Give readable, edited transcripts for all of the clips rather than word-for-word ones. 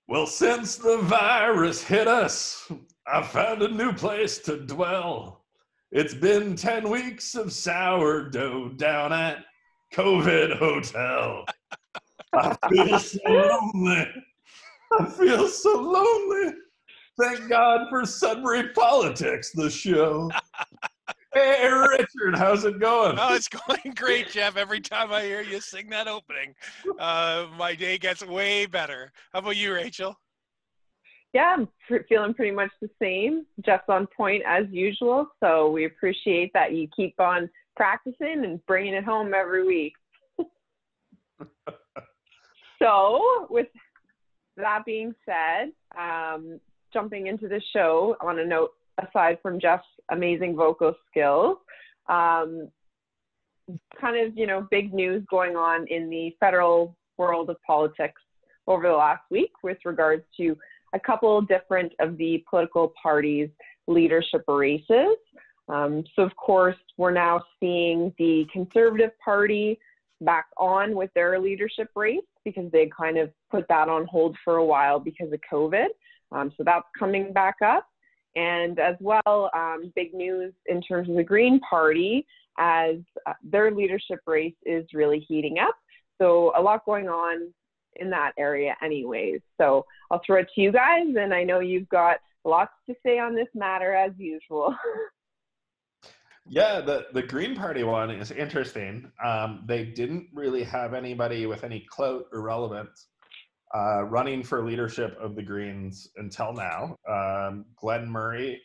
Well, since the virus hit us, I found a new place to dwell. It's been 10 weeks of sourdough down at COVID Hotel. I feel so lonely. I feel so lonely. Thank God for Sudbury Politics, the show. Hey, Richard, how's it going? Oh, it's going great, Jeff. Every time I hear you sing that opening, my day gets way better. How about you, Rachel? Yeah, I'm feeling pretty much the same. Jeff's on point as usual, so we appreciate that you keep on practicing and bringing it home every week. So, with that being said, jumping into the show on a note, aside from Jeff's amazing vocal skills, kind of, big news going on in the federal world of politics over the last week with regards to a couple different of the political parties' leadership races. So, of course, we're now seeing the Conservative Party back on with their leadership race because they kind of put that on hold for a while because of COVID. So that's coming back up. And as well, big news in terms of the Green Party as their leadership race is really heating up. So a lot going on in that area anyways. So I'll throw it to you guys, and I know you've got lots to say on this matter as usual. Yeah, the Green Party one is interesting. They didn't really have anybody with any clout or relevance running for leadership of the Greens until now. Glenn Murray,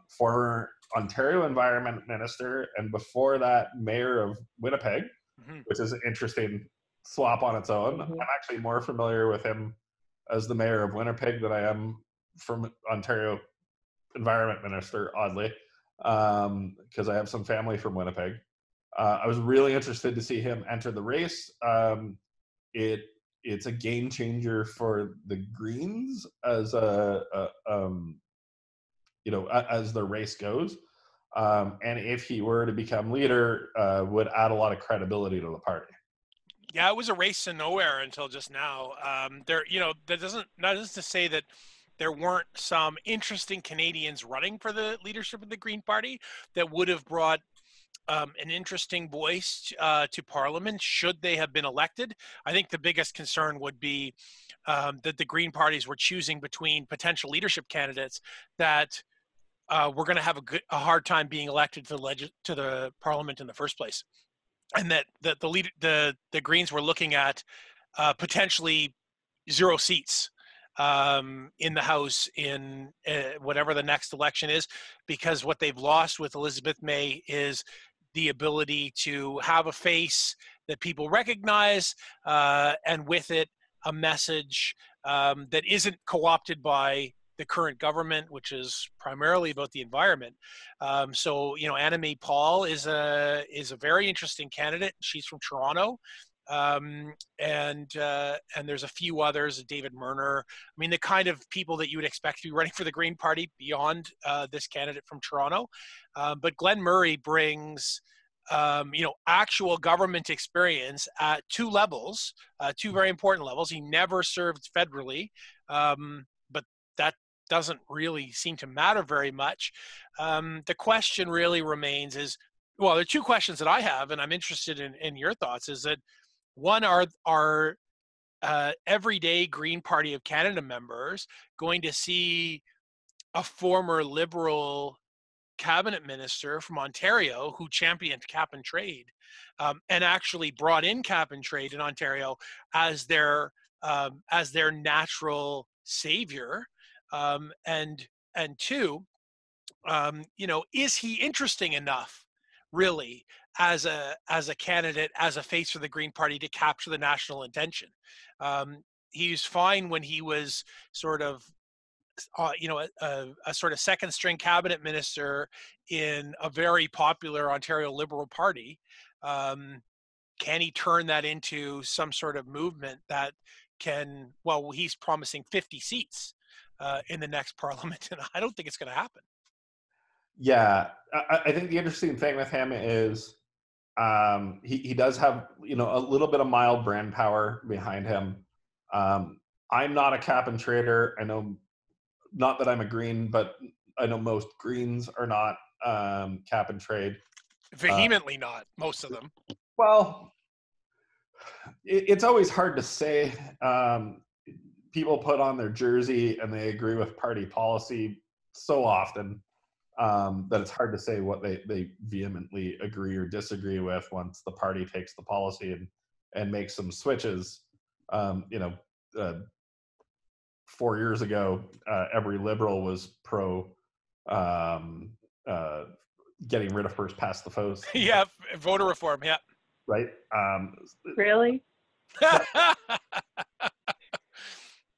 former Ontario Environment Minister, and before that, Mayor of Winnipeg, which is an interesting swap on its own. I'm actually more familiar with him as the Mayor of Winnipeg than I am from Ontario Environment Minister, oddly, because I have some family from Winnipeg. I was really interested to see him enter the race. It's a game changer for the Greens as as the race goes. And if he were to become leader, would add a lot of credibility to the party. Yeah, it was a race to nowhere until just now. That doesn't to say that there weren't some interesting Canadians running for the leadership of the Green Party that would have brought an interesting voice to Parliament should they have been elected. I think the biggest concern would be that the Green parties were choosing between potential leadership candidates that were going to have a hard time being elected to the Parliament in the first place, and that the Greens were looking at potentially 0 seats in the House in whatever the next election is, because what they've lost with Elizabeth May is the ability to have a face that people recognize, and with it a message that isn't co-opted by the current government, which is primarily about the environment. Anna May Paul is a very interesting candidate. She's from Toronto. And there's a few others, David Murner. I mean, the kind of people that you would expect to be running for the Green Party beyond this candidate from Toronto. But Glenn Murray brings, actual government experience at 2 levels, 2 very important levels. He never served federally, but that doesn't really seem to matter very much. The question really remains there are 2 questions that I have, and I'm interested in your thoughts, is that one, are everyday Green Party of Canada members going to see a former Liberal cabinet minister from Ontario who championed cap and trade and actually brought in cap and trade in Ontario as their natural savior? And 2, is he interesting enough, really, as a candidate, as a face for the Green Party to capture the national attention? He was fine when he was sort of, a sort of second string cabinet minister in a very popular Ontario Liberal Party. Can he turn that into some sort of movement that can? Well, he's promising 50 seats in the next Parliament, and I don't think it's going to happen. Yeah, I think the interesting thing with him is he does have a little bit of mild brand power behind him. I'm not a cap and trader. I know, not that I'm a green, but I know most greens are not cap and trade. Vehemently not, most of them. Well, it's always hard to say. People put on their jersey and they agree with party policy so often that it's hard to say what they vehemently agree or disagree with once the party takes the policy and makes some switches. 4 years ago, every Liberal was pro getting rid of first past the post. Yeah, voter reform, yeah. Right? Really?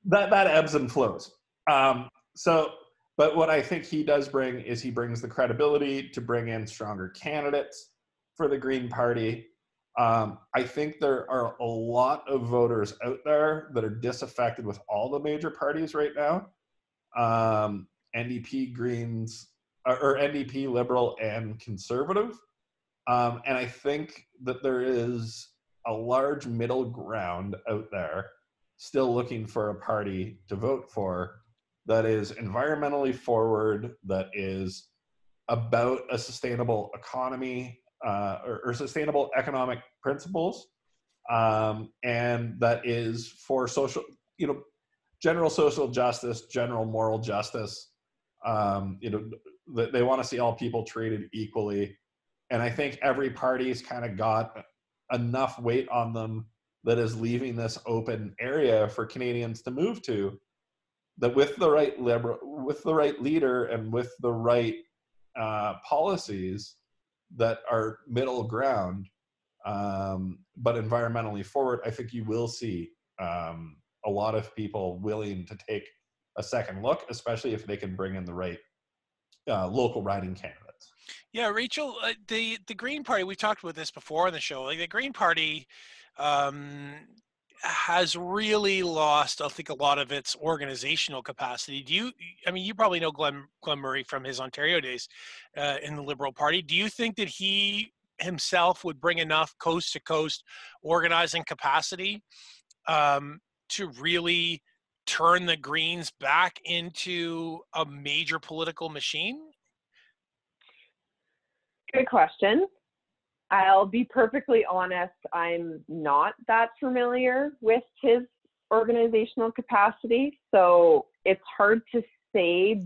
That ebbs and flows. But what I think he does bring is he brings the credibility to bring in stronger candidates for the Green Party. I think there are a lot of voters out there that are disaffected with all the major parties right now. NDP, Greens, or NDP, Liberal, and Conservative. And I think that there is a large middle ground out there still looking for a party to vote for that is environmentally forward, that is about a sustainable economy or sustainable economic principles, and that is for social, general social justice, general moral justice. They want to see all people treated equally. And I think every party's kind of got enough weight on them that is leaving this open area for Canadians to move to, that with the right leader and with the right policies that are middle ground, but environmentally forward, I think you will see a lot of people willing to take a second look, especially if they can bring in the right local riding candidates. Yeah, Rachel, the Green Party, we talked about this before on the show, like the Green Party has really lost, I think, a lot of its organizational capacity. You probably know Glenn Murray from his Ontario days in the Liberal Party. Do you think that he himself would bring enough coast-to-coast organizing capacity to really turn the Greens back into a major political machine? Good question. I'll be perfectly honest, I'm not that familiar with his organizational capacity, so it's hard to say,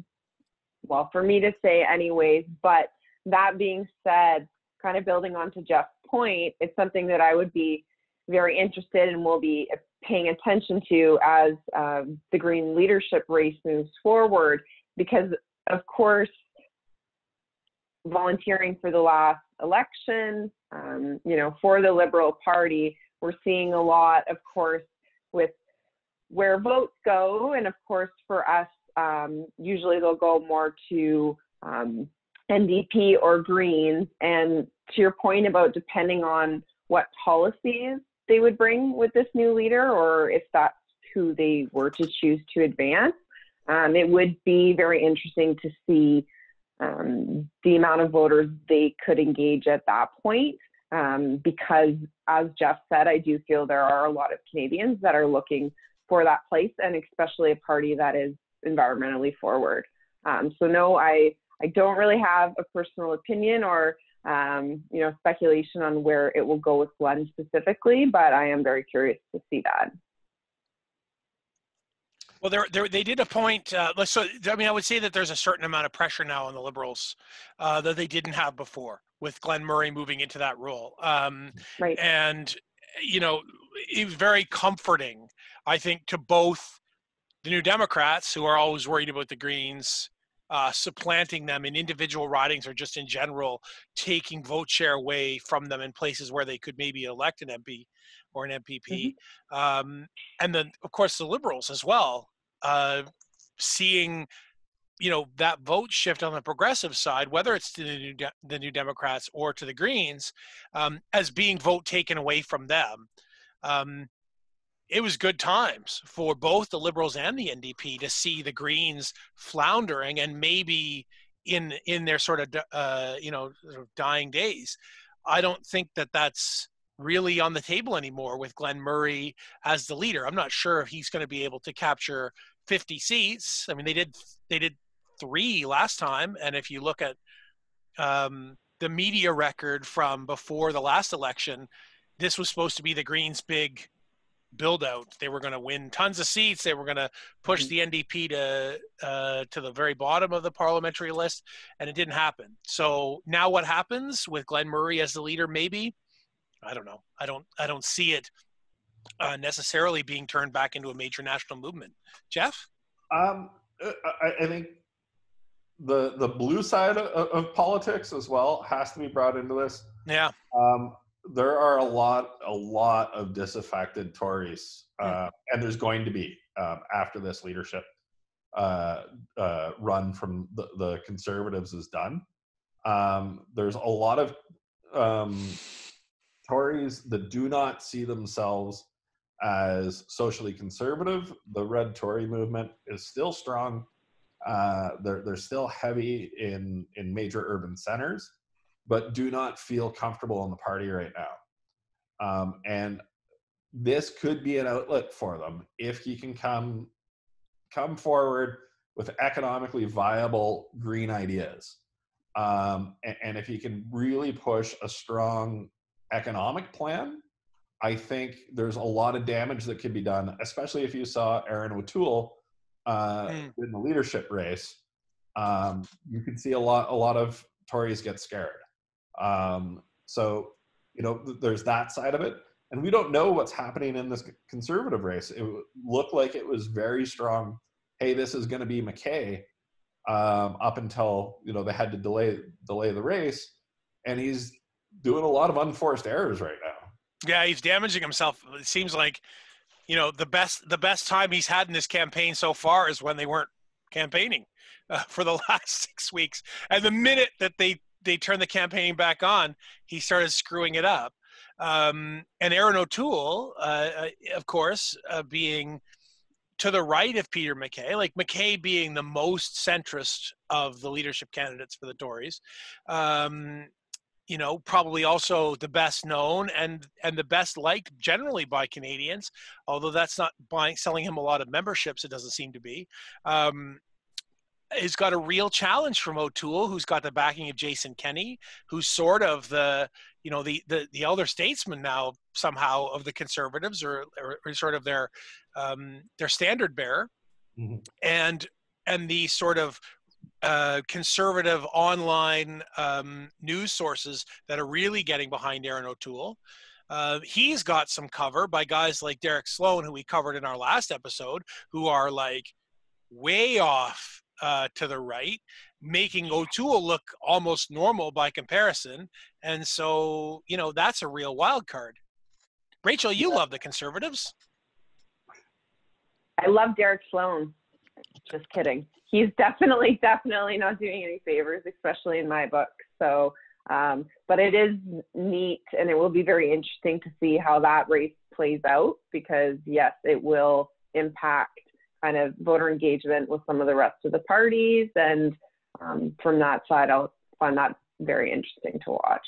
well, for me to say anyways, but that being said, kind of building on to Jeff's point, it's something that I would be very interested and will be paying attention to as the Green leadership race moves forward, because of course, volunteering for the last election, for the Liberal Party, we're seeing a lot, of course, with where votes go. And of course, for us, usually they'll go more to NDP or Greens. And to your point about depending on what policies they would bring with this new leader, or if that's who they were to choose to advance, it would be very interesting to see the amount of voters they could engage at that point, because as Jeff said, I do feel there are a lot of Canadians that are looking for that place, and especially a party that is environmentally forward. So no, I don't really have a personal opinion or speculation on where it will go with Glenn specifically, but I am very curious to see that. Well, they did appoint. I would say that there's a certain amount of pressure now on the Liberals that they didn't have before, with Glenn Murray moving into that role. Right. And it was very comforting, I think, to both the New Democrats, who are always worried about the Greens supplanting them in individual ridings or just in general taking vote share away from them in places where they could maybe elect an MP or an MPP. Mm-hmm. And then, of course, the Liberals as well, seeing, that vote shift on the progressive side, whether it's to the New Democrats or to the Greens, as being vote taken away from them. It was good times for both the Liberals and the NDP to see the Greens floundering and maybe in their sort of dying days. I don't think that that's really on the table anymore with Glenn Murray as the leader. I'm not sure if he's going to be able to capture 50 seats. I mean, they did 3 last time, and if you look at the media record from before the last election, this was supposed to be the Greens' big build out. They were going to win tons of seats. They were going to push the NDP to the very bottom of the parliamentary list, and it didn't happen. So now what happens with Glenn Murray as the leader? Maybe, I don't know. I don't see it necessarily being turned back into a major national movement. Jeff? I think the blue side of politics as well has to be brought into this. Yeah. There are a lot of disaffected Tories, and there's going to be after this leadership run from the Conservatives is done. There's a lot of Tories that do not see themselves as socially conservative. The Red Tory movement is still strong. They're still heavy in major urban centers, but do not feel comfortable in the party right now. And this could be an outlet for them if he can come forward with economically viable green ideas. And if he can really push a strong economic plan, I think there's a lot of damage that could be done, especially if you saw Erin O'Toole in the leadership race. You could see a lot of Tories get scared. So, there's that side of it. And we don't know what's happening in this Conservative race. It looked like it was very strong. Hey, this is going to be McKay up until, they had to delay the race. And he's doing a lot of unforced errors right now. Yeah, he's damaging himself. It seems like, the best time he's had in this campaign so far is when they weren't campaigning for the last 6 weeks. And the minute that they turned the campaigning back on, he started screwing it up. And Erin O'Toole, of course, being to the right of Peter MacKay, like MacKay being the most centrist of the leadership candidates for the Tories, probably also the best known and the best liked generally by Canadians, although that's not selling him a lot of memberships, it doesn't seem to be. Has got a real challenge from O'Toole, who's got the backing of Jason Kenney, who's sort of the elder statesman now somehow of the Conservatives, or sort of their standard bearer, and the sort of conservative online news sources that are really getting behind Erin O'Toole. He's got some cover by guys like Derek Sloan, who we covered in our last episode, who are like way off to the right, making O'Toole look almost normal by comparison. And so, that's a real wild card. Rachel, you love the Conservatives. I love Derek Sloan. Just kidding. He's definitely not doing any favors, especially in my book. So, but it is neat, and it will be very interesting to see how that race plays out, because yes, it will impact kind of voter engagement with some of the rest of the parties. And from that side, I'll find that very interesting to watch.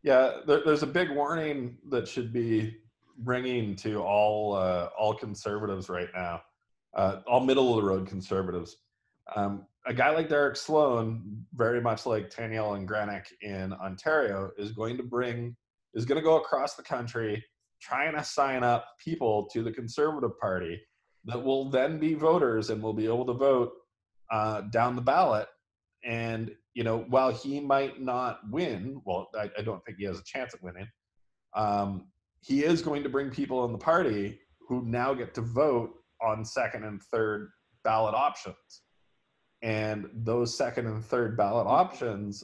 Yeah, there's a big warning that should be bringing to all Conservatives right now. All middle of the road Conservatives. A guy like Derek Sloan, very much like Danielle and Grenick in Ontario, is going to go across the country trying to sign up people to the Conservative Party that will then be voters and will be able to vote down the ballot. And, while he might not win, well, I don't think he has a chance at winning, he is going to bring people in the party who now get to vote on second and third ballot options. And those second and third ballot options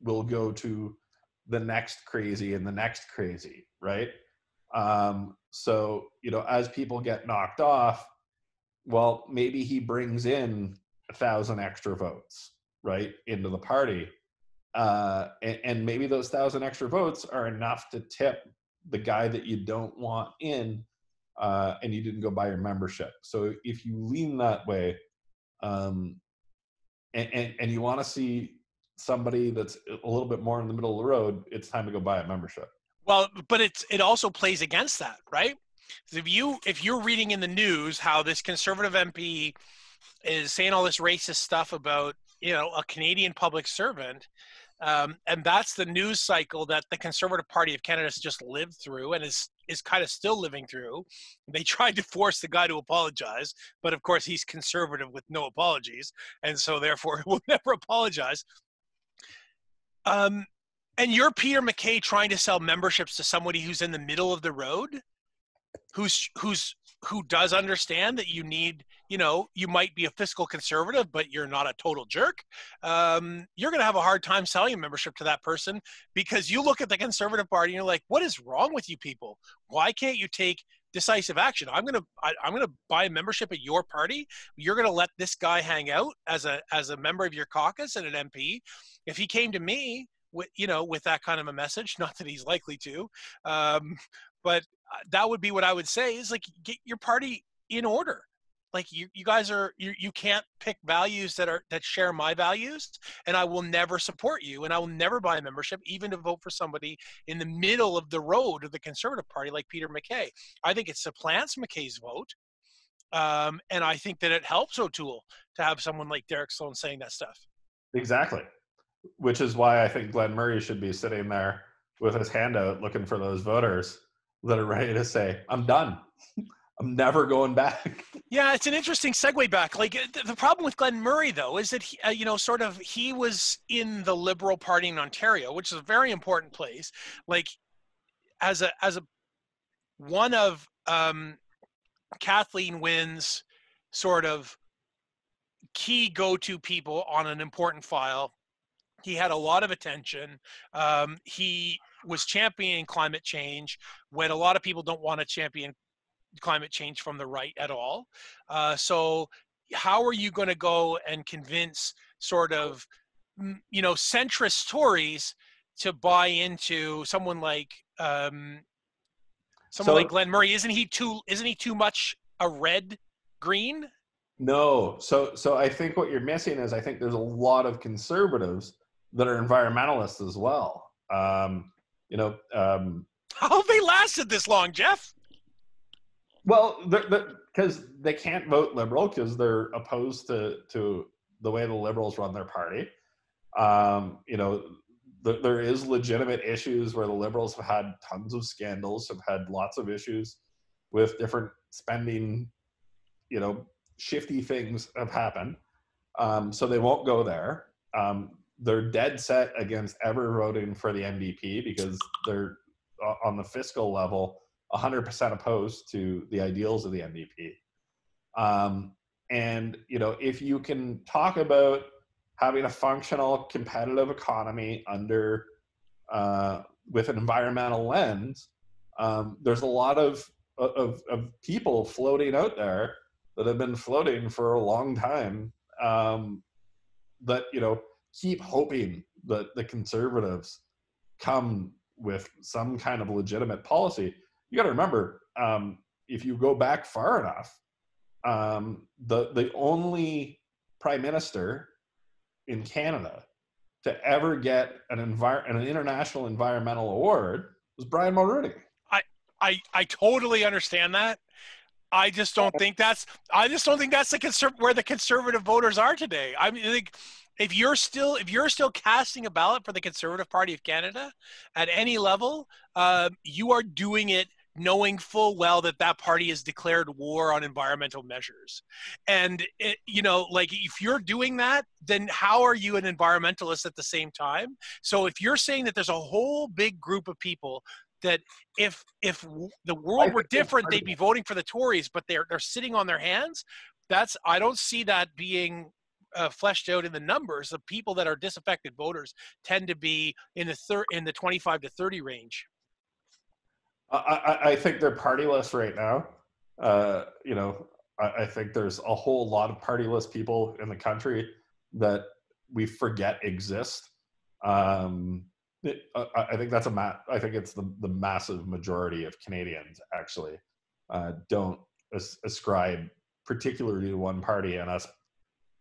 will go to the next crazy and the next crazy, right? So, as people get knocked off, well, maybe he brings in 1,000 extra votes, right, into the party. And maybe those 1,000 extra votes are enough to tip the guy that you don't want in, and you didn't go buy your membership. So if you lean that way, and you want to see somebody that's a little bit more in the middle of the road, it's time to go buy a membership. Well, but it also plays against that, right? If you're reading in the news how this Conservative MP is saying all this racist stuff about, a Canadian public servant, and that's the news cycle that the Conservative Party of Canada has just lived through and is kind of still living through. They tried to force the guy to apologize, but of course he's conservative with no apologies, and so therefore will never apologize. And you're Peter MacKay trying to sell memberships to somebody who's in the middle of the road, who does understand that you need, you might be a fiscal conservative, but you're not a total jerk. You're going to have a hard time selling a membership to that person, because you look at the Conservative Party and you're like, what is wrong with you people? Why can't you take decisive action? I'm going to buy a membership at your party. You're going to let this guy hang out as a member of your caucus and an MP. If he came to me with that kind of a message, not that he's likely to, but that would be what I would say, is like, get your party in order. Like you guys you can't pick values that share my values, and I will never support you, and I will never buy a membership, even to vote for somebody in the middle of the road of the Conservative Party like Peter MacKay. I think it supplants McKay's vote, and I think that it helps O'Toole to have someone like Derek Sloan saying that stuff. Exactly. Which is why I think Glenn Murray should be sitting there with his hand out looking for those voters that are ready to say, I'm done. I'm never going back. Yeah, it's an interesting segue back. Like, the problem with Glenn Murray, though, is that he was in the Liberal Party in Ontario, which is a very important place. Like, as a one of Kathleen Wynne's sort of key go-to people on an important file. He had a lot of attention. He was championing climate change when a lot of people don't want to champion climate change from the right at all. So how are you going to go and convince sort of, centrist Tories to buy into someone like like Glenn Murray? Isn't he too much a red green? No. So I think what you're missing is, I think there's a lot of conservatives that are environmentalists as well. How have they lasted this long, Jeff? Well, because they can't vote Liberal because they're opposed to the way the Liberals run their party. There is legitimate issues where the Liberals have had tons of scandals, have had lots of issues with different spending, shifty things have happened. So they won't go there. They're dead set against ever voting for the NDP because they're on the fiscal level 100% opposed to the ideals of the NDP. And if you can talk about having a functional competitive economy under with an environmental lens, there's a lot of people floating out there that have been floating for a long time that keep hoping that the Conservatives come with some kind of legitimate policy. You got to remember, if you go back far enough, the only prime minister in Canada to ever get an international environmental award was Brian Mulroney. I totally understand that. I just don't think that's where the conservative voters are today. I mean, like, if you're still casting a ballot for the Conservative Party of Canada at any level, you are doing it knowing full well that party has declared war on environmental measures. And if you're doing that, then how are you an environmentalist at the same time? So if you're saying that there's a whole big group of people that if the world were different, they'd be voting for the Tories, but they're sitting on their hands, I don't see that being fleshed out in the numbers. The people that are disaffected voters tend to be in the 25 to 30 range. I think they're partyless right now. I think there's a whole lot of partyless people in the country that we forget exist. I think that's I think it's the massive majority of Canadians actually don't ascribe particularly to one party, and us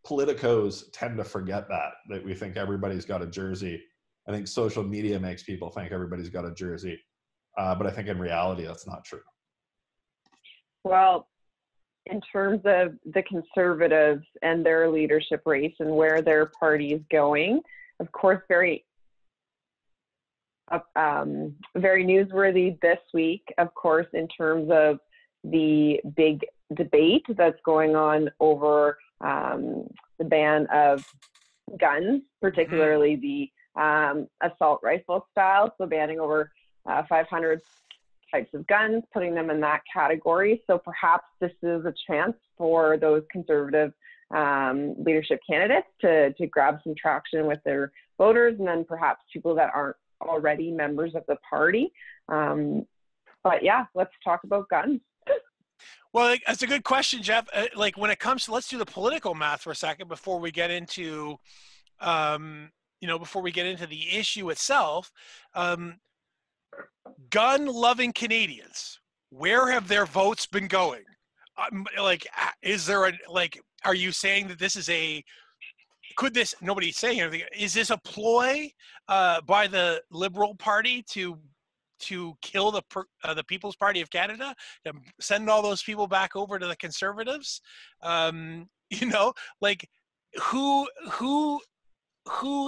politicos tend to forget that we think everybody's got a jersey. I think social media makes people think everybody's got a jersey. But I think in reality, that's not true. Well, in terms of the Conservatives and their leadership race and where their party is going, of course, very newsworthy this week, of course, in terms of the big debate that's going on over the ban of guns, particularly the assault rifle style, so banning over 500 types of guns, putting them in that category. So perhaps this is a chance for those Conservative leadership candidates to grab some traction with their voters, and then perhaps people that aren't already members of the party. But yeah, let's talk about guns. Well, that's a good question, Jeff. Like when it comes to, let's do the political math for a second before we get into, before we get into the issue itself. Gun-loving Canadians, where have their votes been going? Is there are you saying that this is nobody's saying anything, is this a ploy by the Liberal Party to kill the People's Party of Canada, to send all those people back over to the Conservatives? Who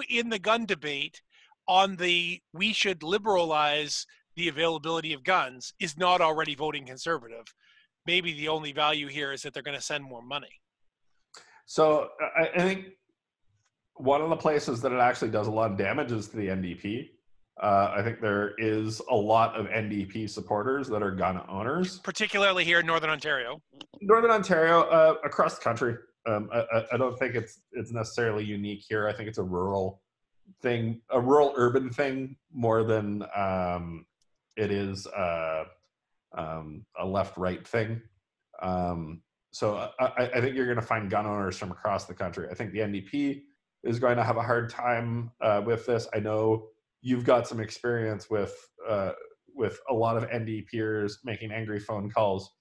in the gun debate on we should liberalize the availability of guns is not already voting Conservative? Maybe the only value here is that they're going to send more money. So I think one of the places that it actually does a lot of damage is to the NDP. I think there is a lot of NDP supporters that are gun owners, particularly here in Northern Ontario. Northern Ontario, across the country. I don't think it's necessarily unique here. I think it's a rural thing, a rural urban thing, more than it is a left-right thing. So I think you're going to find gun owners from across the country. I think the NDP is going to have a hard time with this. I know you've got some experience with a lot of NDPers making angry phone calls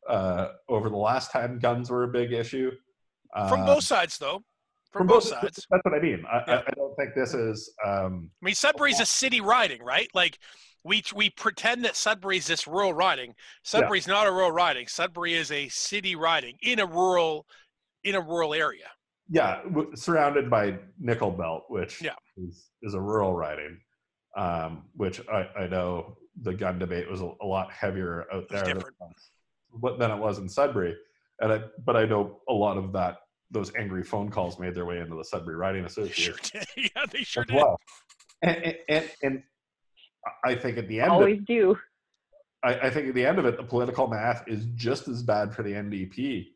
over the last time guns were a big issue. From both sides, though. From both sides. That's what I mean. I don't think this is... Sudbury's a city riding, right? Like, we pretend that Sudbury's this rural riding. Sudbury's not a rural riding. Sudbury is a city riding in a rural area. Yeah, surrounded by Nickel Belt, which is a rural riding, which I know the gun debate was a lot heavier out there than it was in Sudbury. But I know a lot of those angry phone calls made their way into the Sudbury Riding Association. Sure did. Yeah, they sure did. Well. And I think at the end I think at the end of it, the political math is just as bad for the NDP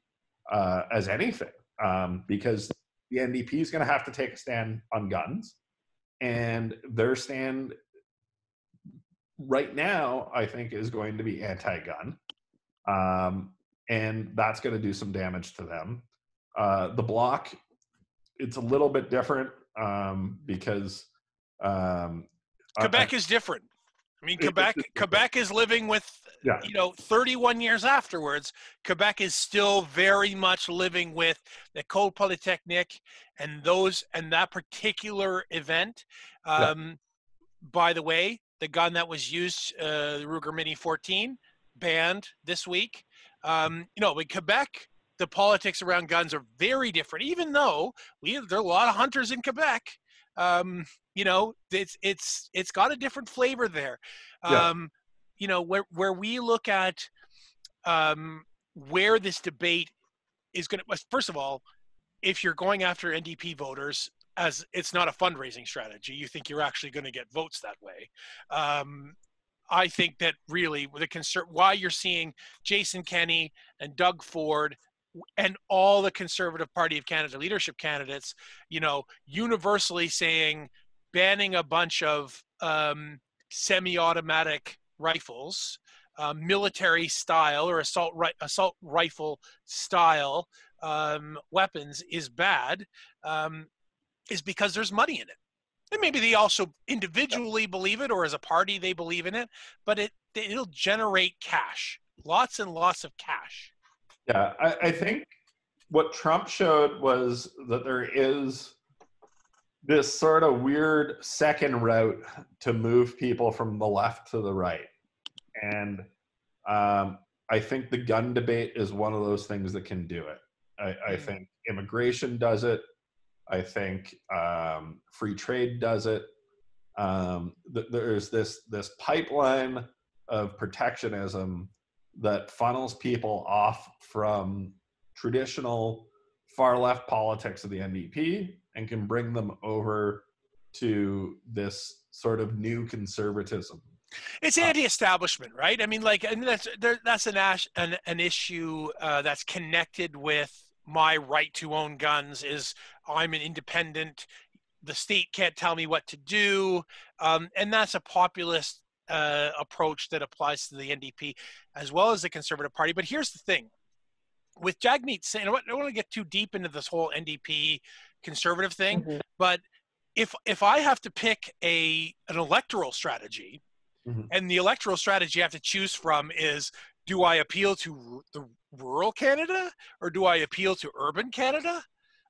as anything, because the NDP is going to have to take a stand on guns, and their stand right now, I think, is going to be anti-gun, and that's going to do some damage to them. The Bloc, it's a little bit different because Quebec is different. I mean, Quebec is living with, 31 years afterwards, Quebec is still very much living with the École Polytechnique and that particular event. By the way, the gun that was used, the Ruger Mini 14, banned this week. In Quebec, the politics around guns are very different, even though there are a lot of hunters in Quebec. It's got a different flavor there. Where we look at where this debate is going to, first of all, if you're going after NDP voters, as it's not a fundraising strategy, you think you're actually going to get votes that way. I think that really why you're seeing Jason Kenney and Doug Ford and all the Conservative Party of Canada leadership candidates, universally saying banning a bunch of semi-automatic rifles, military style or assault rifle style weapons is bad, is because there's money in it. And maybe they also individually believe it, or as a party they believe in it, but it'll generate cash, lots and lots of cash. Yeah, I think what Trump showed was that there is this sort of weird second route to move people from the left to the right. And I think the gun debate is one of those things that can do it. I think immigration does it. I think free trade does it. There's this pipeline of protectionism that funnels people off from traditional far left politics of the NDP and can bring them over to this sort of new conservatism. It's anti-establishment, right? I mean, like, and that's an issue that's connected with my right to own guns. Is I'm an independent. The state can't tell me what to do, and that's a populist approach that applies to the NDP as well as the Conservative Party. But here's the thing: with Jagmeet saying, I don't want to get too deep into this whole NDP conservative thing, but if I have to pick an electoral strategy, and the electoral strategy I have to choose from is, do I appeal to the rural Canada or do I appeal to urban Canada?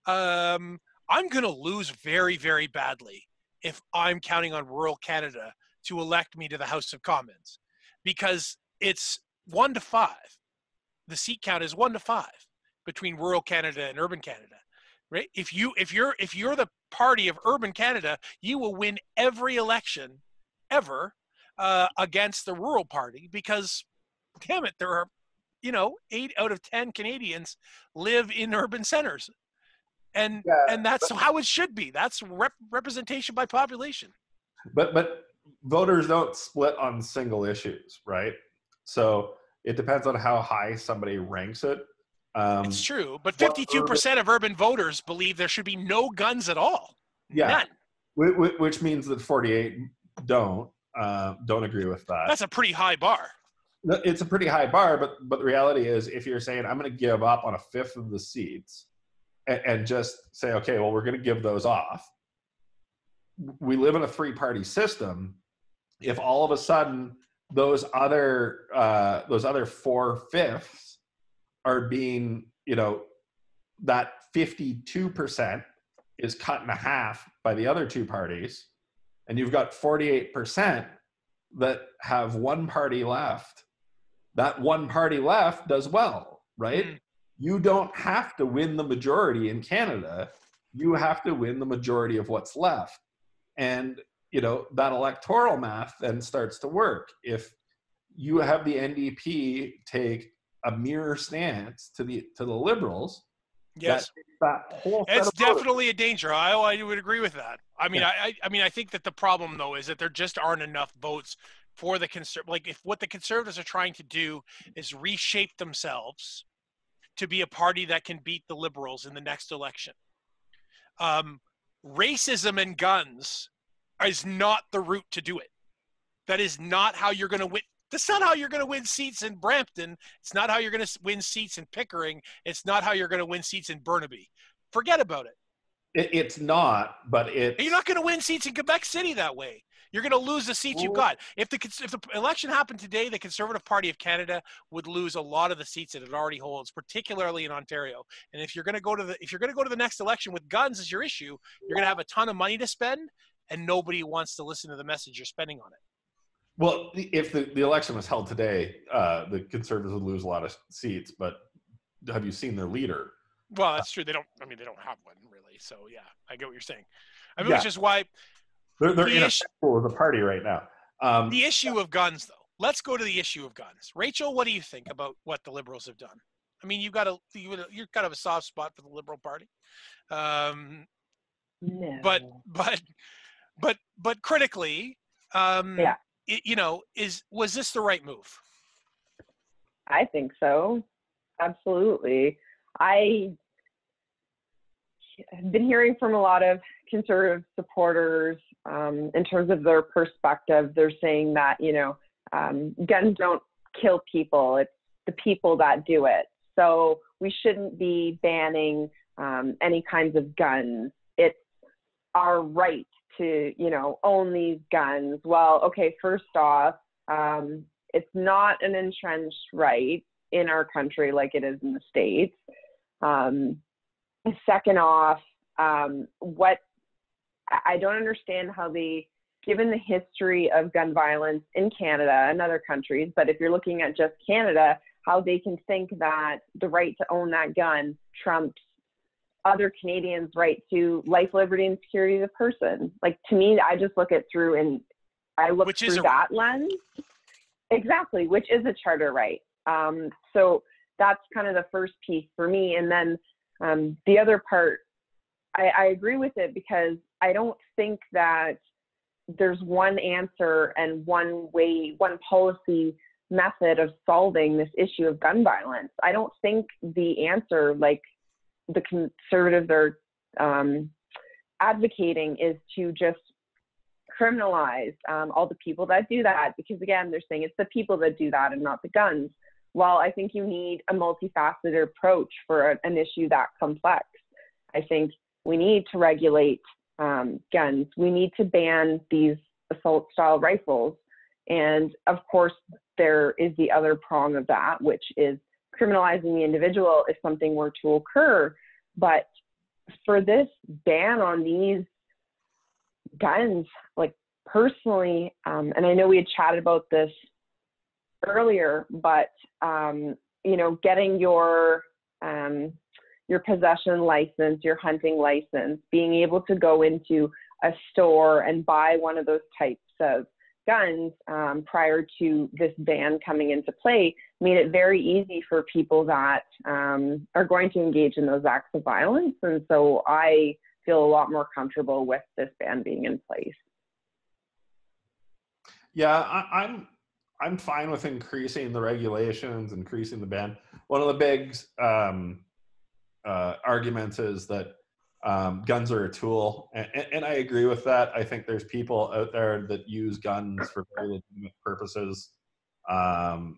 I'm going to lose very, very badly if I'm counting on rural Canada to elect me to the House of Commons, because it's 1-5. The seat count is 1-5 between rural Canada and urban Canada, right? If you're the party of urban Canada, you will win every election ever against the rural party, because damn it, there are 8 out of 10 Canadians live in urban centers. And that's how it should be. That's representation by population. But voters don't split on single issues, right? So it depends on how high somebody ranks it. It's true, but 52% of urban voters believe there should be no guns at all. Yeah, none. Which means that 48 don't agree with that. That's a pretty high bar. It's a pretty high bar, but the reality is, if you're saying I'm going to give up on 1/5 of the seats and just say, okay, well, we're going to give those off. We live in a 3-party system. If all of a sudden those other 4/5 are being, that 52% is cut in half by the other 2 parties, and you've got 48% that have one party left, that one party left does well, right? You don't have to win the majority in Canada. You have to win the majority of what's left. And, that electoral math then starts to work. If you have the NDP take a mirror stance to the Liberals, yes, that whole it's definitely a danger. I would agree with that. I mean, I think that the problem though is that there just aren't enough votes for the if what the Conservatives are trying to do is reshape themselves to be a party that can beat the Liberals in the next election. Racism and guns is not the route to do it. That is not how you're going to win. That's not how you're going to win seats in Brampton. It's not how you're going to win seats in Pickering. It's not how you're going to win seats in Burnaby. Forget about it. It's not, but it's... You're not going to win seats in Quebec City that way. You're going to lose the seats you've got. If the election happened today, the Conservative Party of Canada would lose a lot of the seats that it already holds, particularly in Ontario. And if you're going to go to the next election with guns as your issue, you're going to have a ton of money to spend, and nobody wants to listen to the message you're spending on it. Well, if the election was held today, the Conservatives would lose a lot of seats. But have you seen their leader? Well, that's true. They don't have one really. So yeah, I get what you're saying. I mean, which is why they're ineffectual as a party right now. The issue of guns, though. Let's go to the issue of guns. Rachel, what do you think about what the Liberals have done? I mean, you've kind of a soft spot for the Liberal Party. No. But critically, yeah. Was this the right move? I think so. Absolutely. I have been hearing from a lot of Conservative supporters in terms of their perspective. They're saying that, guns don't kill people. It's the people that do it. So we shouldn't be banning any kinds of guns. It's our right to, own these guns. Well, okay, first off, it's not an entrenched right in our country like it is in the States. Second off, I don't understand how the given the history of gun violence in Canada and other countries, but if you're looking at just Canada, how they can think that the right to own that gun trumps other Canadians' right to life, liberty, and security of the person. Like, to me, I just look at through and I look Which through that lens. Exactly, which is a charter right. So that's kind of the first piece for me. And then the other part, I agree with it because I don't think that there's one answer and one way, one policy method of solving this issue of gun violence. I don't think the answer, like the conservatives are advocating, is to just criminalize all the people that do that, because again, they're saying it's the people that do that and not the guns. Well, I think you need a multifaceted approach for an issue that complex. I think we need to regulate guns. We need to ban these assault style rifles. And of course, there is the other prong of that, which is criminalizing the individual if something were to occur. But for this ban on these guns, like personally, and I know we had chatted about this earlier, but you know, getting your possession license, your hunting license, being able to go into a store and buy one of those types of guns prior to this ban coming into play made it very easy for people that are going to engage in those acts of violence. And so I feel a lot more comfortable with this ban being in place. Yeah, I'm fine with increasing the regulations, increasing the ban. One of the big arguments is that guns are a tool, and I agree with that. I think there's people out there that use guns for very legitimate purposes, and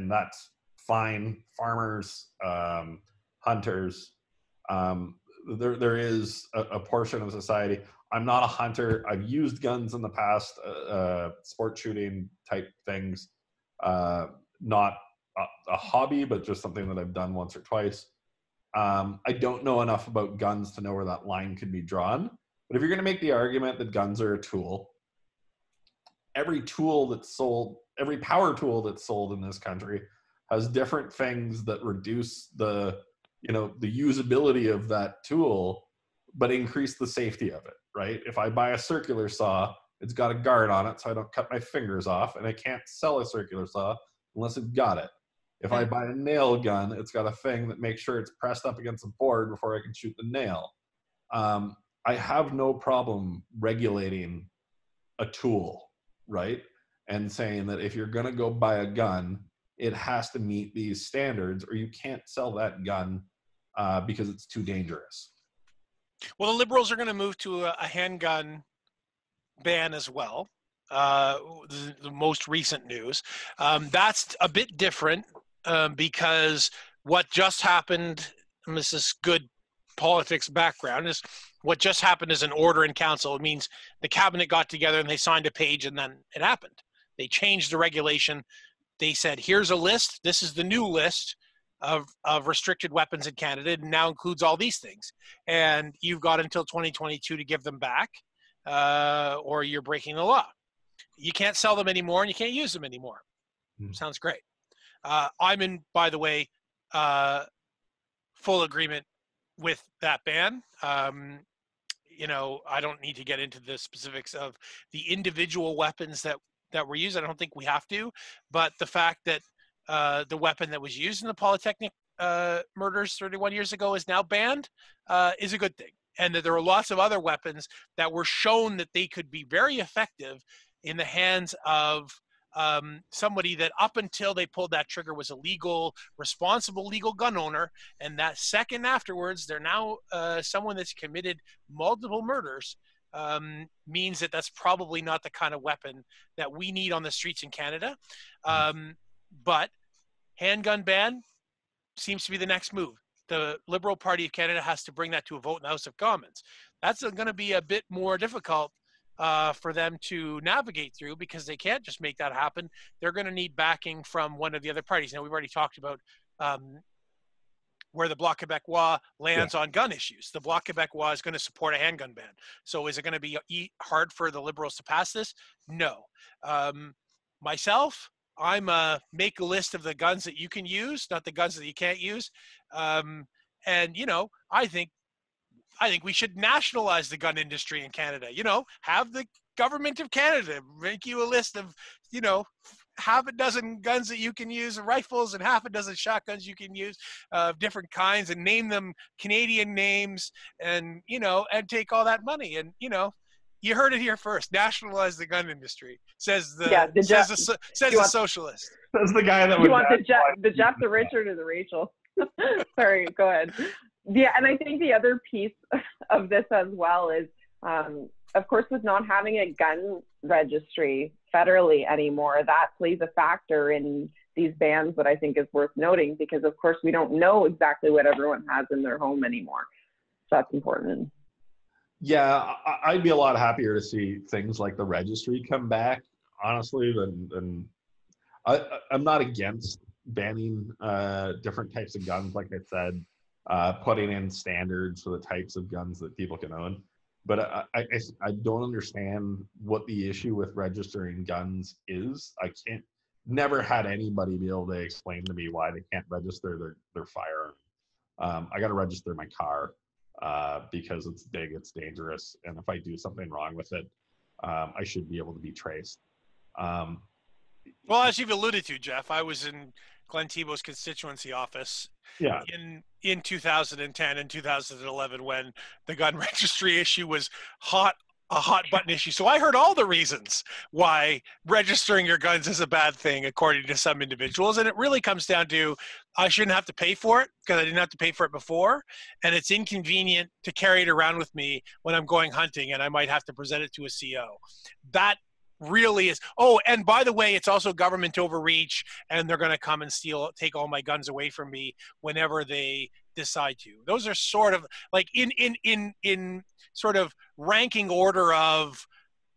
that's fine. Farmers, hunters. There is a portion of society. I'm not a hunter. I've used guns in the past, sport shooting type things. Not a hobby, but just something that I've done once or twice. I don't know enough about guns to know where that line could be drawn. But if you're going to make the argument that guns are a tool, every tool that's sold, every power tool that's sold in this country has different things that reduce the usability of that tool, but increase the safety of it, right? If I buy a circular saw, it's got a guard on it so I don't cut my fingers off, and I can't sell a circular saw unless it's got it. If I buy a nail gun, it's got a thing that makes sure it's pressed up against the board before I can shoot the nail. I have no problem regulating a tool, right? And saying that if you're going to go buy a gun, it has to meet these standards, or you can't sell that gun because it's too dangerous. Well, the Liberals are going to move to a handgun ban as well. The most recent news. That's a bit different because what just happened, and this is good politics background, is what just happened is an order in council. It means the cabinet got together and they signed a page, and then it happened. They changed the regulation. They said, here's a list. This is the new list of restricted weapons in Canada. It now includes all these things. And you've got until 2022 to give them back, or you're breaking the law. You can't sell them anymore and you can't use them anymore. Sounds great. I'm in, by the way, full agreement with that ban. You know, I don't need to get into the specifics of the individual weapons that were used. I don't think we have to, but the fact that the weapon that was used in the Polytechnic murders 31 years ago is now banned is a good thing. And that there are lots of other weapons that were shown that they could be very effective in the hands of somebody that up until they pulled that trigger was a legal, responsible legal gun owner. And that second afterwards, they're now someone that's committed multiple murders. Means that that's probably not the kind of weapon that we need on the streets in Canada. But handgun ban seems to be the next move. The Liberal Party of Canada has to bring that to a vote in the House of Commons. That's going to be a bit more difficult for them to navigate through because they can't just make that happen. They're going to need backing from one of the other parties. Now, we've already talked about where the Bloc Québécois lands on gun issues. The Bloc Québécois is going to support a handgun ban. So is it going to be hard for the Liberals to pass this? No. Myself, I'm make a list of the guns that you can use, not the guns that you can't use. And, you know, I think we should nationalize the gun industry in Canada. You know, have the government of Canada make you a list of, you know, half a dozen guns that you can use, rifles, and half a dozen shotguns you can use of different kinds, and name them Canadian names, and, you know, and take all that money. And, you know, you heard it here first. Nationalize the gun industry, says the socialist. Says the guy that you want the Jeff, the Richard, or the Rachel. Sorry, go ahead. Yeah, and I think the other piece of this as well is, of course, with not having a gun registry federally anymore, that plays a factor in these bans that I think is worth noting, because, of course, we don't know exactly what everyone has in their home anymore. So that's important. Yeah, I'd be a lot happier to see things like the registry come back, honestly, than I'm not against banning different types of guns, like I said, putting in standards for the types of guns that people can own. But I don't understand what the issue with registering guns is. Never had anybody be able to explain to me why they can't register their firearm. I got to register my car because it's big, it's dangerous, and if I do something wrong with it, I should be able to be traced. Well, as you've alluded to, Jeff, I was in Glenn Thibault's constituency office in 2010 and 2011 when the gun registry issue was a hot button issue. So I heard all the reasons why registering your guns is a bad thing, according to some individuals. And it really comes down to, I shouldn't have to pay for it because I didn't have to pay for it before. And it's inconvenient to carry it around with me when I'm going hunting and I might have to present it to a CO. That really is. Oh, and by the way, it's also government overreach, and they're going to come and take all my guns away from me whenever they decide to. Those are sort of like in sort of ranking order of,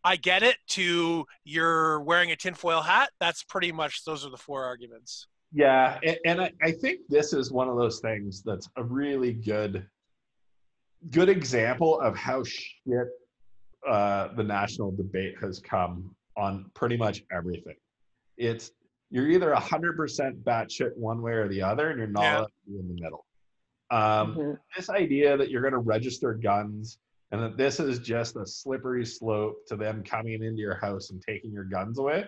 I get it, to you're wearing a tinfoil hat. That's pretty much, those are the four arguments. Yeah, and I think this is one of those things that's a really good example of how shit the national debate has come on pretty much everything. You're either 100% batshit one way or the other, and you're not allowed to be in the middle. This idea that you're going to register guns and that this is just a slippery slope to them coming into your house and taking your guns away,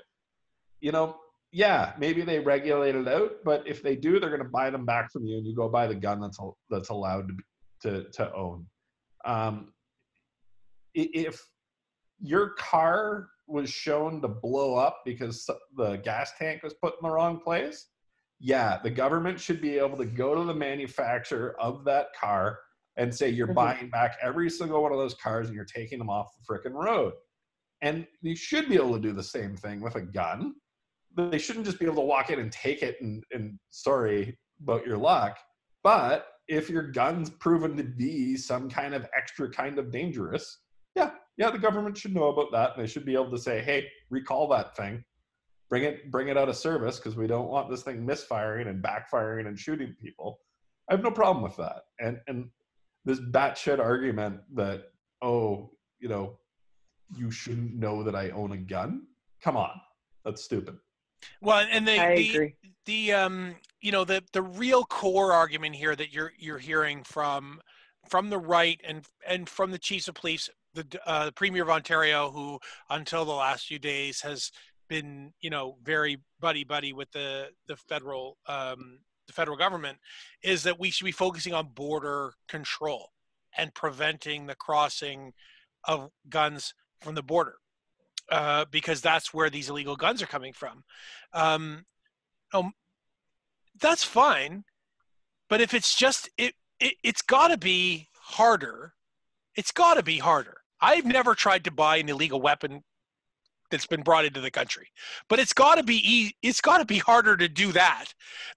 you know, yeah, maybe they regulate it out, but if they do, they're going to buy them back from you, and you go buy the gun that's allowed to own. If your car was shown to blow up because the gas tank was put in the wrong place, yeah, the government should be able to go to the manufacturer of that car and say, you're buying back every single one of those cars and you're taking them off the frickin' road. And you should be able to do the same thing with a gun. They shouldn't just be able to walk in and take it and sorry about your luck. But if your gun's proven to be some kind of extra kind of dangerous, yeah, the government should know about that. They should be able to say, hey, recall that thing. Bring it out of service because we don't want this thing misfiring and backfiring and shooting people. I have no problem with that. And this batshit argument that, oh, you know, you shouldn't know that I own a gun. Come on, that's stupid. Well, and I agree. You know, the real core argument here that you're hearing from the right and from the chiefs of police, the Premier of Ontario, who until the last few days has been, you know, very buddy with the federal government, is that we should be focusing on border control and preventing the crossing of guns from the border, because that's where these illegal guns are coming from. That's fine, but if it's just it's got to be harder. It's got to be harder. I've never tried to buy an illegal weapon that's been brought into the country, but it's got to be harder to do that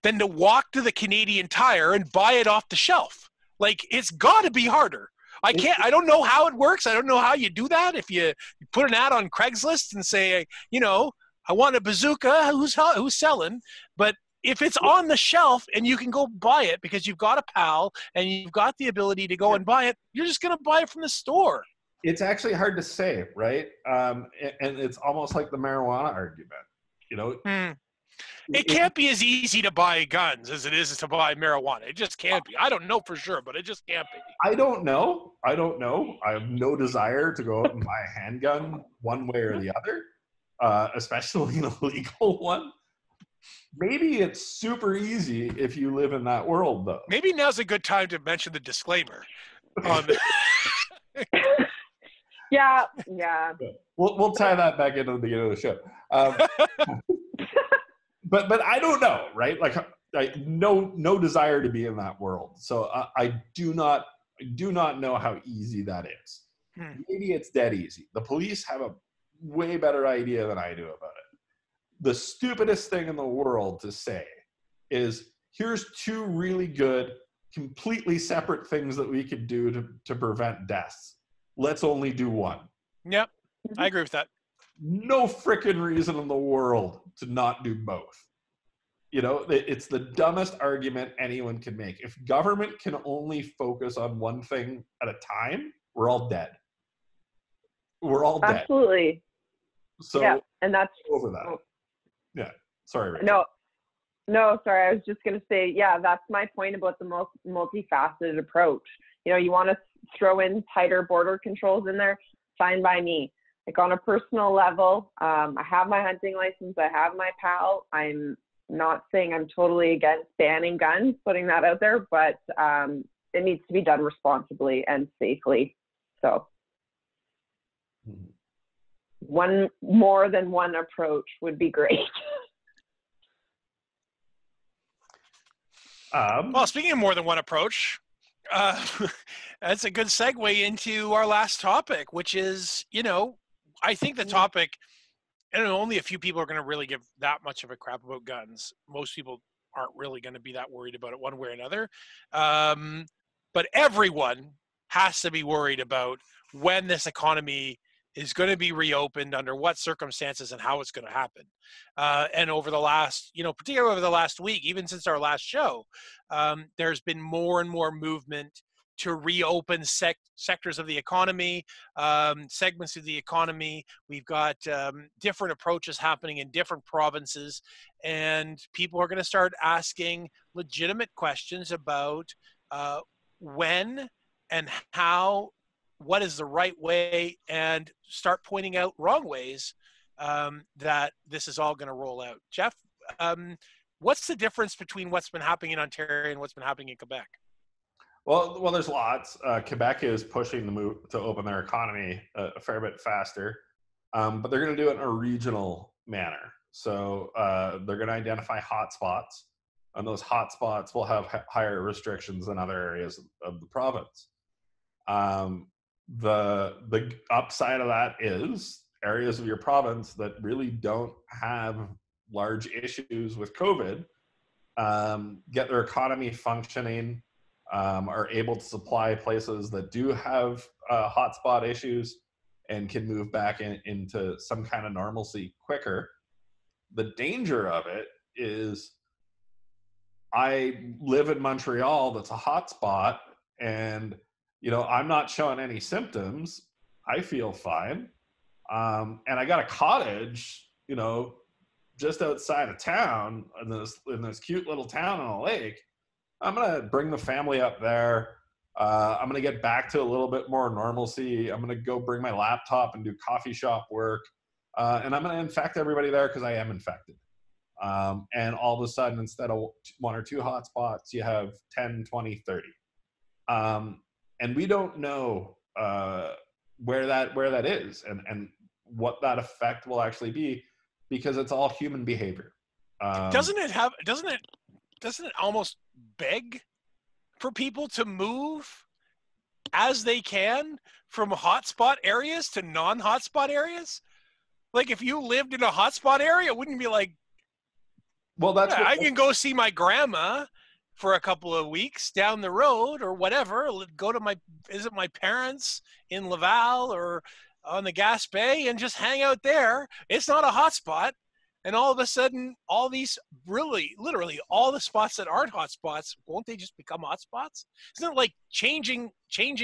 than to walk to the Canadian Tire and buy it off the shelf. Like, it's got to be harder. I don't know how it works. I don't know how you do that. If you put an ad on Craigslist and say, you know, I want a bazooka, who's selling? But if it's on the shelf and you can go buy it because you've got a pal and you've got the ability to go and buy it, you're just going to buy it from the store. It's actually hard to say, right? And it's almost like the marijuana argument. It can't be as easy to buy guns as it is to buy marijuana. It just can't be. I don't know for sure, but it just can't be. I don't know. I have no desire to go out and buy a handgun one way or the other, especially an illegal one. Maybe it's super easy if you live in that world, though. Maybe now's a good time to mention the disclaimer. On the Yeah. We'll tie that back into the beginning of the show. But I don't know, right? Like no desire to be in that world. So I do not know how easy that is. Maybe it's dead easy. The police have a way better idea than I do about it. The stupidest thing in the world to say is, here's two really good, completely separate things that we could do to prevent deaths. Let's only do one. Yep, I agree with that. No frickin' reason in the world to not do both. It's the dumbest argument anyone can make. If government can only focus on one thing at a time, we're all dead. We're all dead. Absolutely. So yeah, and that's over that. Yeah. Sorry, Rachel. No, sorry. I was just going to say, yeah, that's my point about the multifaceted approach. You want to throw in tighter border controls in there, fine by me. Like on a personal level, I have my hunting license, I have my PAL. I'm not saying I'm totally against banning guns, putting that out there, but it needs to be done responsibly and safely. So more than one approach would be great. Well, speaking of more than one approach, that's a good segue into our last topic, which is, I think the topic, and only a few people are going to really give that much of a crap about guns. Most people aren't really going to be that worried about it one way or another. But everyone has to be worried about when this economy is going to be reopened, under what circumstances, and how it's going to happen. And over the last, particularly over the last week, even since our last show, there's been more and more movement to reopen sectors of the economy, segments of the economy. We've got different approaches happening in different provinces, and people are going to start asking legitimate questions about when and how, what is the right way, and start pointing out wrong ways that this is all going to roll out. Jeff, what's the difference between what's been happening in Ontario and what's been happening in Quebec? Well, there's lots. Quebec is pushing the move to open their economy a fair bit faster, but they're going to do it in a regional manner. So they're going to identify hotspots, and those hotspots will have higher restrictions than other areas of the province. The upside of that is areas of your province that really don't have large issues with COVID get their economy functioning, are able to supply places that do have hotspot issues and can move back into some kind of normalcy quicker. The danger of it is, I live in Montreal that's a hotspot, and I'm not showing any symptoms. I feel fine. And I got a cottage, just outside of town in this cute little town on a lake. I'm going to bring the family up there. I'm going to get back to a little bit more normalcy. I'm going to go bring my laptop and do coffee shop work. And I'm going to infect everybody there because I am infected. And all of a sudden, instead of one or two hotspots, you have 10, 20, 30. And we don't know where that is and what that effect will actually be, because it's all human behavior. Doesn't it almost beg for people to move as they can from hotspot areas to non-hotspot areas? Like, if you lived in a hotspot area, wouldn't you be like, well, I can go see my grandma for a couple of weeks down the road or whatever, go to visit my parents in Laval or on the Gaspé and just hang out there. It's not a hotspot. And all of a sudden, all these literally all the spots that aren't hot spots, won't they just become hot spots? Isn't it like changing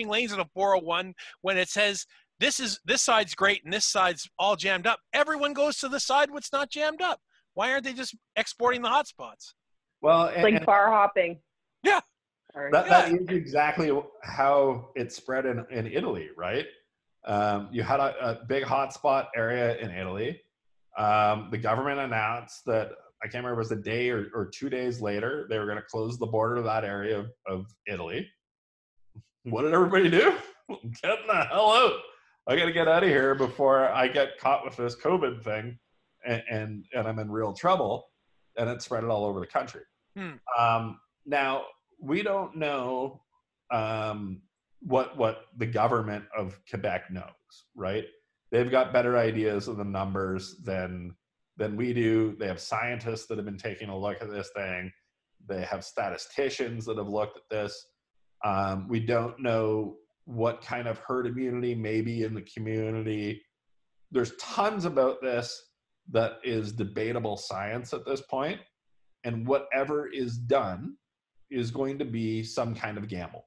lanes on a 401 when it says this side's great and this side's all jammed up? Everyone goes to the side what's not jammed up. Why aren't they just exporting the hot spots? Well, It's like bar hopping. Yeah. That is exactly how it spread in Italy, right? You had a big hotspot area in Italy. The government announced that, I can't remember, it was a day or 2 days later, they were going to close the border to that area of Italy. What did everybody do? Get the hell out. I got to get out of here before I get caught with this COVID thing and I'm in real trouble. And it spread it all over the country. Now, we don't know what the government of Quebec knows, right? They've got better ideas of the numbers than we do. They have scientists that have been taking a look at this thing. They have statisticians that have looked at this. We don't know what kind of herd immunity may be in the community. There's tons about this that is debatable science at this point, and whatever is done is going to be some kind of gamble.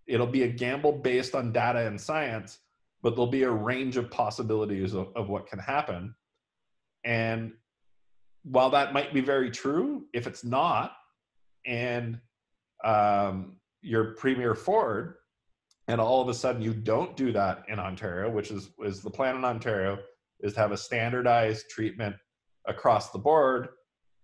It'll be a gamble based on data and science, but there'll be a range of possibilities of what can happen. And while that might be very true, if it's not, and you're Premier Ford, and all of a sudden you don't do that in Ontario, which is the plan in Ontario, is to have a standardized treatment across the board,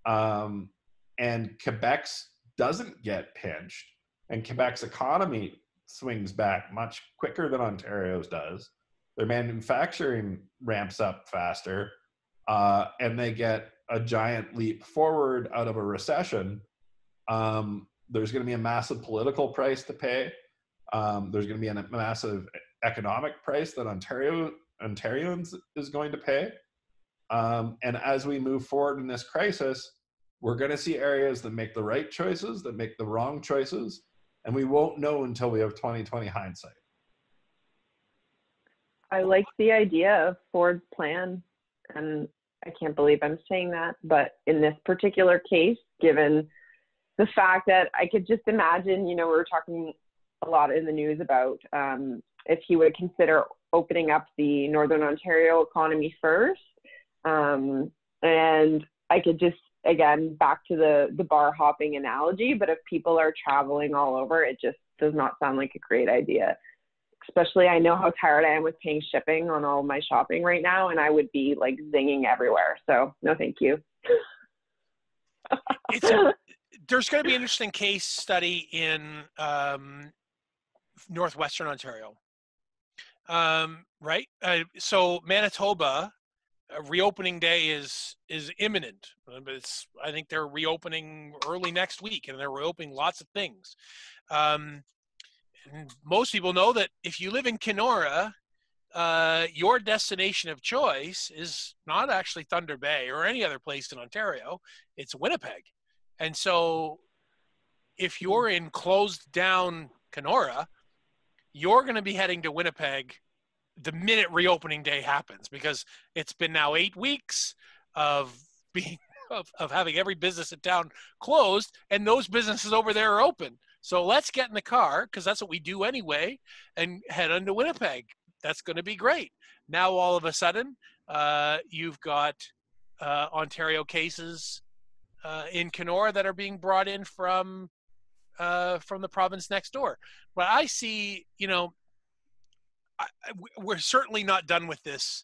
and Quebec's doesn't get pinched, and Quebec's economy swings back much quicker than Ontario's does. Their manufacturing ramps up faster, and they get a giant leap forward out of a recession. There's going to be a massive political price to pay. There's going to be a massive economic price that Ontarians is going to pay. And as we move forward in this crisis, we're going to see areas that make the right choices, that make the wrong choices, and we won't know until we have 20/20 hindsight. I like the idea of Ford's plan, and I can't believe I'm saying that, but in this particular case, given the fact that I could just imagine, we were talking a lot in the news about if he would consider opening up the Northern Ontario economy first. And I could just, again, back to the bar hopping analogy, but if people are traveling all over, it just does not sound like a great idea. Especially, I know how tired I am with paying shipping on all my shopping right now, and I would be like zinging everywhere. So no, thank you. There's going to be an interesting case study in northwestern Ontario, right? So Manitoba, reopening day is imminent. I think they're reopening early next week, and they're reopening lots of things. And most people know that if you live in Kenora, your destination of choice is not actually Thunder Bay or any other place in Ontario. It's Winnipeg. And so if you're in closed down Kenora, you're going to be heading to Winnipeg the minute reopening day happens, because it's been now 8 weeks of having every business in town closed, and those businesses over there are open. So let's get in the car, because that's what we do anyway, and head on to Winnipeg. That's going to be great. Now all of a sudden, you've got Ontario cases in Kenora that are being brought in from the province next door. But I see, we're certainly not done with this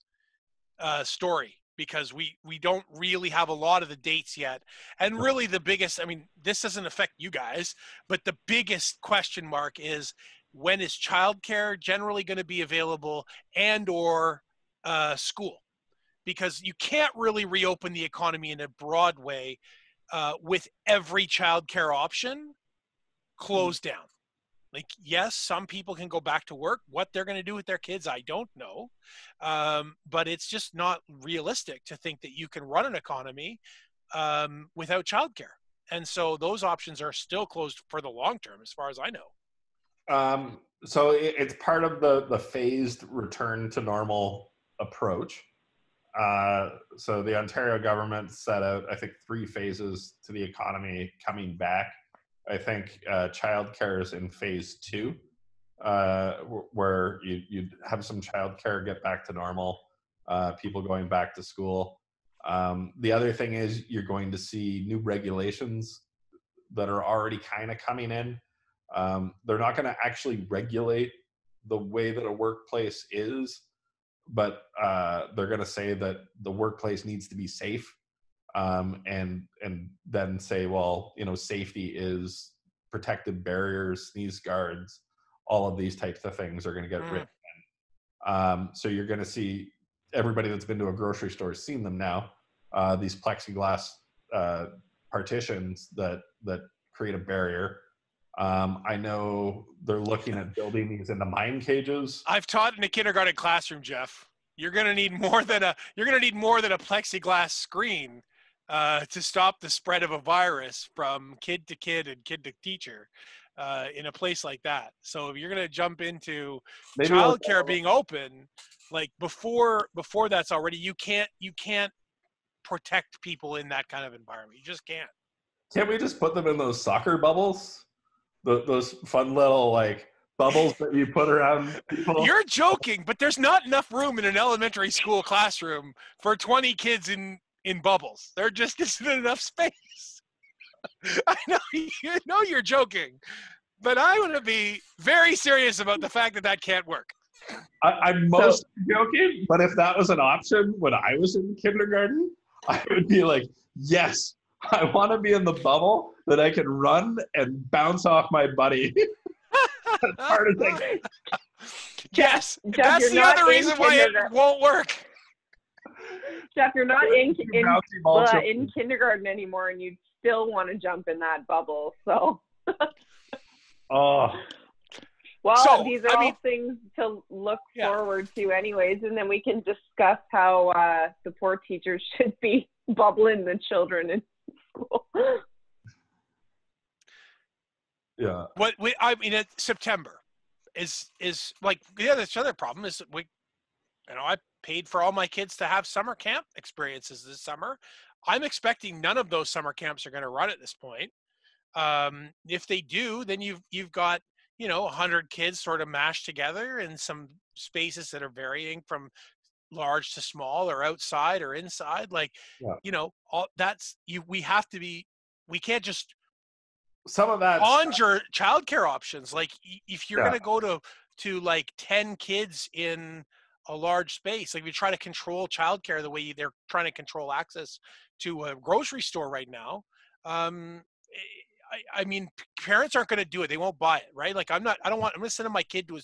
story, because we don't really have a lot of the dates yet. And really the biggest, this doesn't affect you guys, but the biggest question mark is, when is childcare generally going to be available, and or school? Because you can't really reopen the economy in a broad way with every childcare option closed down. Like, yes, some people can go back to work. What they're going to do with their kids, I don't know. But it's just not realistic to think that you can run an economy without childcare. And so those options are still closed for the long term, as far as I know. So it's part of the phased return to normal approach. So the Ontario government set out, I think, 3 phases to the economy coming back. I think childcare is in phase 2, where you'd have some childcare get back to normal, people going back to school. The other thing is you're going to see new regulations that are already kind of coming in. They're not going to actually regulate the way that a workplace is, but they're going to say that the workplace needs to be safe, and then say, well, safety is protective barriers, sneeze guards, all of these types of things are going to get written in. So you're going to see, everybody that's been to a grocery store has seen them now, these plexiglass partitions that create a barrier. I know they're looking at building these into mine cages. I've taught in a kindergarten classroom, Jeff. You're going to need more than a plexiglass screen to stop the spread of a virus from kid to kid and kid to teacher in a place like that. So if you're going to jump into childcare being open, like before that's already, you can't protect people in that kind of environment. You just can't. Can't we just put them in those soccer bubbles? Those fun little like bubbles that you put around people? You're joking, but there's not enough room in an elementary school classroom for 20 kids in bubbles. There just isn't enough space. I know you're joking, but I want to be very serious about the fact that can't work. I'm mostly joking, but if that was an option when I was in kindergarten, I would be like, yes, I want to be in the bubble that I can run and bounce off my buddy. As hard as I can. Yes, Jeff, that's the other reason why it won't work. Jeff, you're not in kindergarten anymore, and you still want to jump in that bubble. So, these are all things to look forward to, anyways, and then we can discuss how the poor teachers should be bubbling the children in school. Yeah. September is like this other problem is I paid for all my kids to have summer camp experiences this summer. I'm expecting none of those summer camps are going to run at this point. If they do, then you've got 100 kids sort of mashed together in some spaces that are varying from large to small or outside or inside. All that's we can't just some of that your childcare options. Like if you're going to go to like 10 kids in a large space, like we try to control childcare the way they're trying to control access to a grocery store right now. I mean, parents aren't going to do it. They won't buy it, right? Like I'm going to send my kid to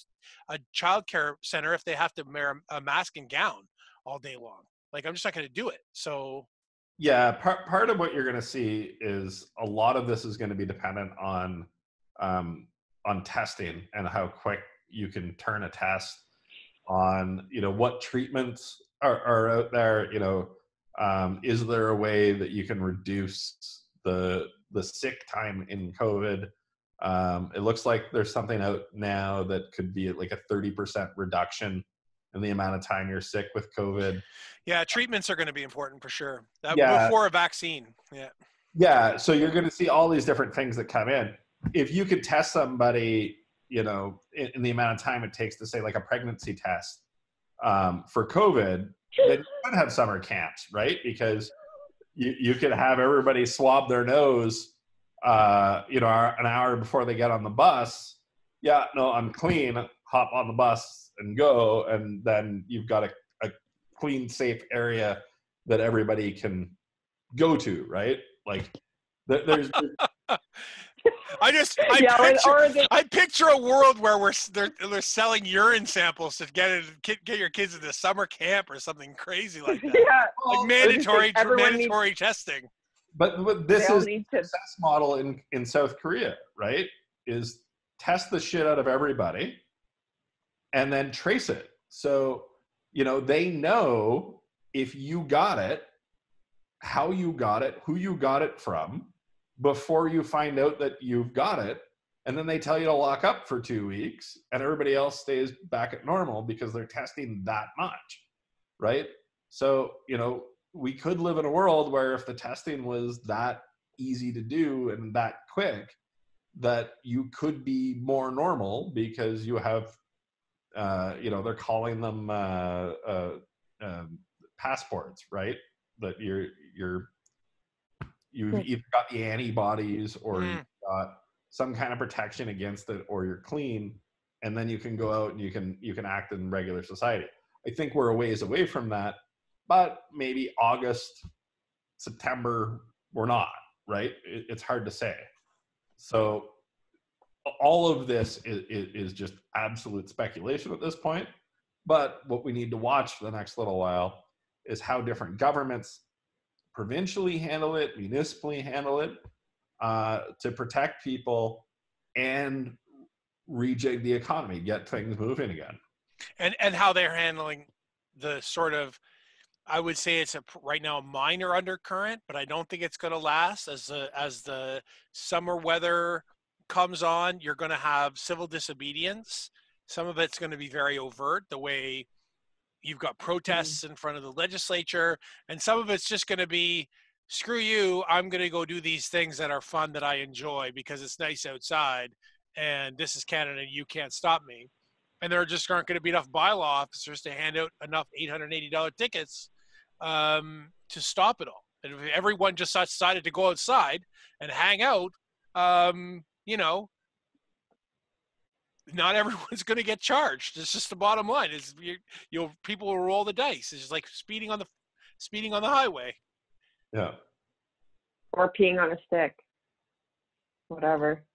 a childcare center if they have to wear a mask and gown all day long. Like I'm just not going to do it. So. Yeah, part of what you're going to see is a lot of this is going to be dependent on testing and how quick you can turn a test on, what treatments are out there. Is there a way that you can reduce the sick time in COVID? It looks like there's something out now that could be like a 30% reduction in the amount of time you're sick with COVID. Yeah, treatments are going to be important for sure. Before a vaccine. Yeah. Yeah, so you're going to see all these different things that come in. If you could test somebody, in the amount of time it takes to say like a pregnancy test for COVID, then you could have summer camps, right? Because you could have everybody swab their nose, an hour before they get on the bus. Yeah, no, I'm clean. Hop on the bus and go, and then you've got a clean, safe area that everybody can go to, right? Like there's I picture a world where they're selling urine samples to get your kids into summer camp or something crazy like that. Yeah, like mandatory testing. But this is the success model in South Korea, right? Is test the shit out of everybody and then trace it. So, they know if you got it, how you got it, who you got it from, before you find out that you've got it. And then they tell you to lock up for 2 weeks and everybody else stays back at normal because they're testing that much, right? So, we could live in a world where if the testing was that easy to do and that quick, that you could be more normal because you have, they're calling them passports, right? That you've either got the antibodies or you've got some kind of protection against it, or you're clean, and then you can go out and you can act in regular society. I think we're a ways away from that, but maybe August, September, we're not, right? It's hard to say. So all of this is just absolute speculation at this point. But what we need to watch for the next little while is how different governments provincially handle it, municipally handle it, to protect people and rejig the economy, get things moving again. And how they're handling the sort of, I would say it's right now a minor undercurrent, but I don't think it's going to last. As the summer weather comes on, you're going to have civil disobedience. Some of it's going to be very overt, the way you've got protests in front of the legislature, and some of it's just going to be, screw you, I'm going to go do these things that are fun, that I enjoy because it's nice outside, and this is Canada, you can't stop me. And there just aren't going to be enough bylaw officers to hand out enough $880 tickets to stop it all. And if everyone just decided to go outside and hang out, not everyone's going to get charged. It's just the bottom line. Is people will roll the dice. It's just like speeding on the highway. Yeah. Or peeing on a stick. Whatever.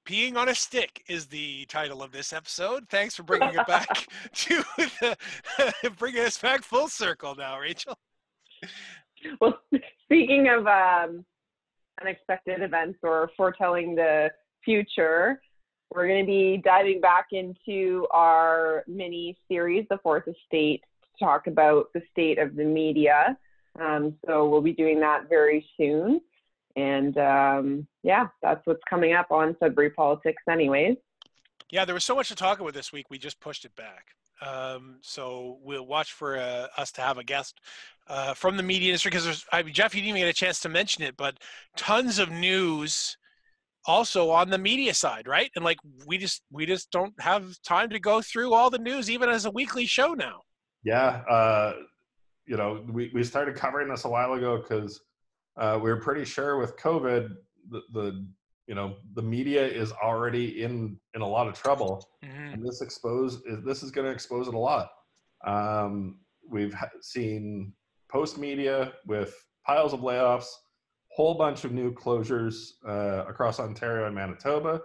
Peeing on a Stick is the title of this episode. Thanks for bringing it back bringing us back full circle now, Rachel. Well, speaking of unexpected events or foretelling the future, we're going to be diving back into our mini series, The Fourth Estate, to talk about the state of the media. So we'll be doing that very soon. And that's what's coming up on Sudbury Politics anyways. Yeah, there was so much to talk about this week, we just pushed it back. So we'll watch for us to have a guest from the media industry, because Jeff, you didn't even get a chance to mention it, but tons of news also on the media side, right? And like we just don't have time to go through all the news, even as a weekly show now. Yeah, we started covering this a while ago because we were pretty sure with COVID, the media is already in a lot of trouble, and this is going to expose it a lot. We've seen Post Media with piles of layoffs, whole bunch of new closures across Ontario and Manitoba,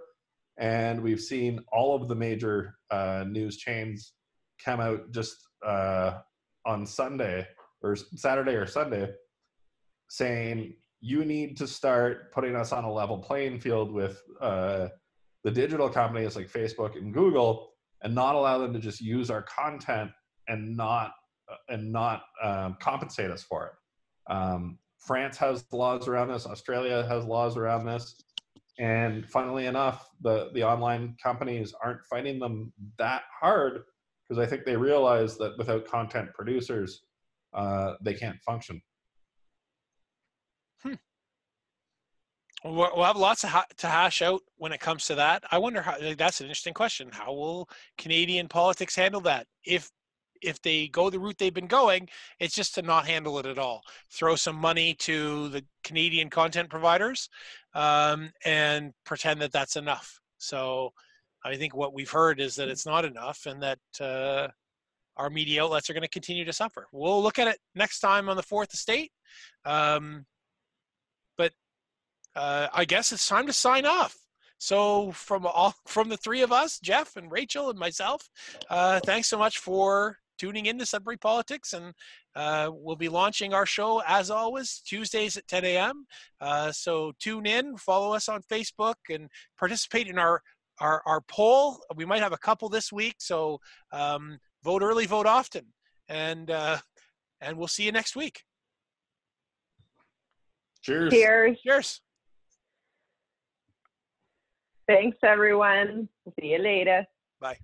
and we've seen all of the major news chains come out just on Sunday or Saturday or Sunday saying you need to start putting us on a level playing field with the digital companies like Facebook and Google, and not allow them to just use our content and not compensate us for it. France has laws around this. Australia has laws around this. And funnily enough, the online companies aren't fighting them that hard, because I think they realize that without content producers, they can't function. We'll have lots to hash out when it comes to that. I wonder how. That's an interesting question. How will Canadian politics handle that? If they go the route they've been going, it's just to not handle it at all. Throw some money to the Canadian content providers and pretend that that's enough. So I think what we've heard is that it's not enough, and that our media outlets are going to continue to suffer. We'll look at it next time on The Fourth Estate. But I guess it's time to sign off. So from the three of us, Jeff and Rachel and myself, thanks so much for tuning in to Sudbury Politics, and we'll be launching our show as always Tuesdays at 10 a.m. So tune in, follow us on Facebook, and participate in our poll. We might have a couple this week, so vote early, vote often, and we'll see you next week. Cheers. Cheers. Cheers. Thanks, everyone. See you later. Bye.